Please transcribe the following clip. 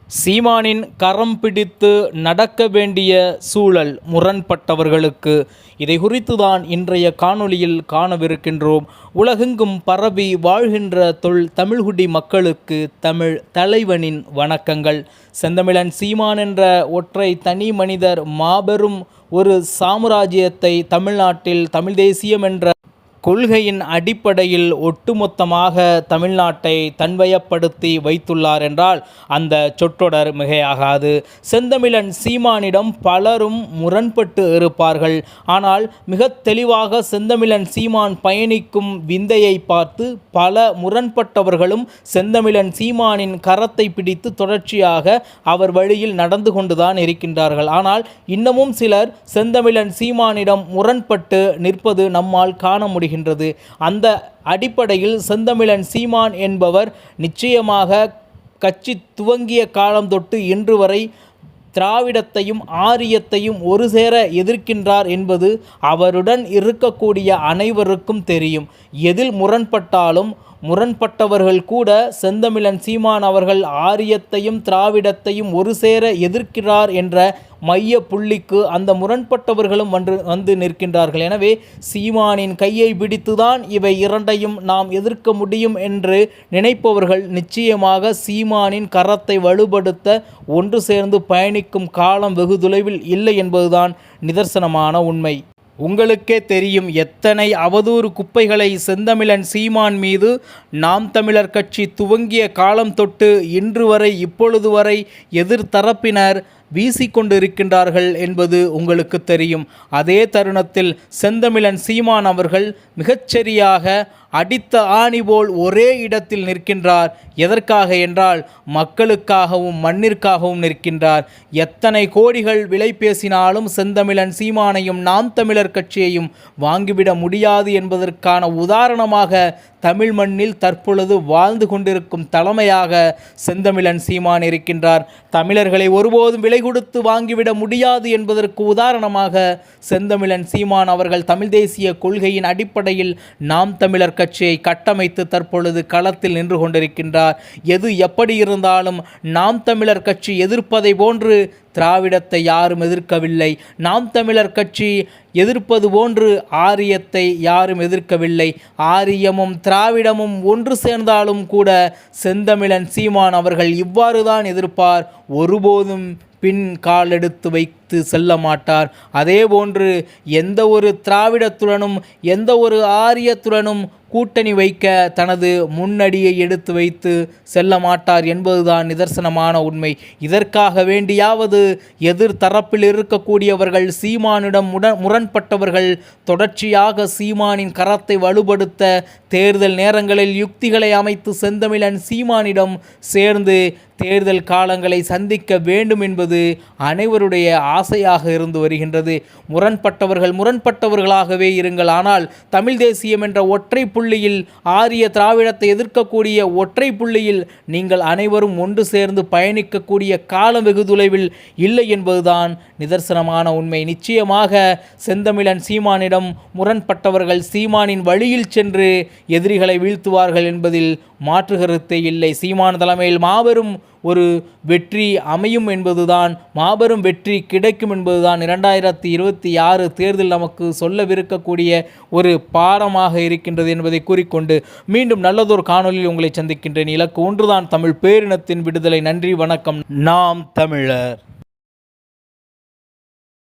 சீமானின் கரம் பிடித்து நடக்க வேண்டிய சூழல் முரண்பட்டவர்களுக்கு. இதை குறித்துதான் இன்றைய காணொளியில் காணவிருக்கின்றோம். உலகெங்கும் பரவி வாழ்கின்ற தமிழ்குடி மக்களுக்கு தமிழ் தலைவனின் வணக்கங்கள். செந்தமிழன் சீமான் என்ற ஒற்றை தனி மனிதர் மாபெரும் ஒரு சாம்ராஜ்யத்தை தமிழ்நாட்டில் தமிழ் தேசியம் என்ற கொள்கையின் அடிப்படையில் ஒட்டுமொத்தமாக தமிழ்நாட்டை தன்வயப்படுத்தி வைத்துள்ளார் என்றால் அந்த சொற்றொடர் மிகையாகாது. செந்தமிழன் சீமானிடம் பலரும் முரண்பட்டு இருப்பார்கள். ஆனால் மிக தெளிவாக செந்தமிழன் சீமான் பயணிக்கும் விந்தையை பார்த்து பல முரண்பட்டவர்களும் செந்தமிழன் சீமானின் கரத்தை பிடித்து தொடர்ச்சியாக அவர் வழியில் நடந்து கொண்டுதான் இருக்கின்றார்கள். ஆனால் இன்னமும் சிலர் செந்தமிழன் சீமானிடம் முரண்பட்டு நிற்பது நம்மால் காண முடிகிறது. அந்த அடிப்படையில் செந்தமிழன் சீமான் என்பவர் நிச்சயமாக கட்சி துவங்கிய காலம் தொட்டு இன்று வரை திராவிடத்தையும் ஆரியத்தையும் ஒரு சேர எதிர்க்கின்றார் என்பது அவருடன் இருக்கக்கூடிய அனைவருக்கும் தெரியும். எதில் முரண்பட்டாலும் முரண்பட்டவர்கள் கூட செந்தமிழன் சீமான் அவர்கள் ஆரியத்தையும் திராவிடத்தையும் ஒரு சேர எதிர்க்கிறார் என்ற மைய புள்ளிக்கு அந்த முரண்பட்டவர்களும் வந்து நிற்கின்றார்கள். எனவே சீமானின் கையை பிடித்துதான் இவை இரண்டையும் நாம் எதிர்க்க முடியும் என்று நினைப்பவர்கள் நிச்சயமாக சீமானின் கரத்தை வலுப்படுத்த ஒன்று சேர்ந்து பயணிக்கும் காலம் வெகு தொலைவில் இல்லை என்பதுதான் நிதர்சனமான உண்மை. உங்களுக்கே தெரியும் எத்தனை அவதூறு குப்பைகளை செந்தமிழன் சீமான் மீது நாம் தமிழர் கட்சி துவங்கிய காலம் தொட்டு இன்று வரை இப்பொழுது வரை எதிர்த்தரப்பினர் வீசிக்கொண்டிருக்கின்றார்கள் என்பது உங்களுக்கு தெரியும். அதே தருணத்தில் செந்தமிழன் சீமான் அவர்கள் மிகச்சரியாக அடித்த ஆணி போல் ஒரே இடத்தில் நிற்கின்றார். எதற்காக என்றால் மக்களுக்காகவும் மண்ணிற்காகவும் நிற்கின்றார். எத்தனை கோடிகள் விலை பேசினாலும் செந்தமிழன் சீமானையும் நாம் தமிழர் கட்சியையும் வாங்கிவிட முடியாது என்பதற்கான உதாரணமாக தமிழ் மண்ணில் தற்பொழுது வாழ்ந்து கொண்டிருக்கும் தலைமையாக செந்தமிழன் சீமான் இருக்கின்றார். தமிழர்களை ஒருபோதும் விலை கொடுத்து வாங்கிவிட முடியாது என்பதற்கு உதாரணமாக செந்தமிழன் சீமான் அவர்கள் தமிழ் தேசிய கொள்கையின் அடிப்படையில் நாம் தமிழர் கட்சியை கட்டமைத்து தற்பொழுது களத்தில் நின்று கொண்டிருக்கின்றார். எது எப்படி இருந்தாலும் நாம் தமிழர் கட்சி எதிர்ப்பதை போன்று திராவிடத்தை யாரும் எதிர்க்கவில்லை. நாம் தமிழர் கட்சி எதிர்ப்பது போன்று ஆரியத்தை யாரும் எதிர்க்கவில்லை. ஆரியமும் திராவிடமும் ஒன்று சேர்ந்தாலும் கூட செந்தமிழன் சீமான் அவர்கள் இவ்வாறு தான் எதிர்ப்பார். ஒருபோதும் பின் காலெடுத்து வைத்து செல்ல மாட்டார். அதே போன்று எந்த ஒரு திராவிடத்துடனும் எந்த ஒரு ஆரியத்துடனும் கூட்டணி வைக்க தனது முன்னடியை எடுத்து வைத்து செல்ல மாட்டார் என்பதுதான் நிதர்சனமான உண்மை. இதற்காக வேண்டியாவது எதிர்த்தரப்பில் இருக்கக்கூடியவர்கள் சீமானிடம் முரண்பட்டவர்கள் தொடர்ச்சியாக சீமானின் கரத்தை வலுப்படுத்த தேர்தல் நேரங்களில் யுக்திகளை அமைத்து செந்தமிழன் சீமானிடம் சேர்ந்து தேர்தல் காலங்களை சந்திக்க வேண்டும் என்பது அனைவருடைய ஆசையாக இருந்து வருகின்றது. முரண்பட்டவர்களாகவே இருங்கள். ஆனால் தமிழ் தேசியம் என்ற ஒற்றை புள்ளியில் ஆரிய திராவிடத்தை எதிர்க்கக்கூடிய ஒற்றை புள்ளியில் நீங்கள் அனைவரும் ஒன்று சேர்ந்து பயணிக்கக்கூடிய காலம் வெகு தொலைவில் இல்லை என்பதுதான் நிதர்சனமான உண்மை. நிச்சயமாக செந்தமிழன் சீமானிடம் முரண்பட்டவர்கள் சீமானின் வழியில் சென்று எதிரிகளை வீழ்த்துவார்கள் என்பதில் மாற்று கருத்தே இல்லை. சீமான் தலைமையில் மாபெரும் ஒரு வெற்றி அமையும் என்பதுதான், மாபெரும் வெற்றி கிடைக்கும் என்பதுதான் 2026 தேர்தல் நமக்கு சொல்லவிருக்கக்கூடிய ஒரு பாடமாக இருக்கின்றது என்பதை கூறிக்கொண்டு மீண்டும் நல்லதொரு காணொலியில் உங்களை சந்திக்கின்றேன். இலக்கு ஒன்றுதான், தமிழ் பேரினத்தின் விடுதலை. நன்றி, வணக்கம். நாம் தமிழர்.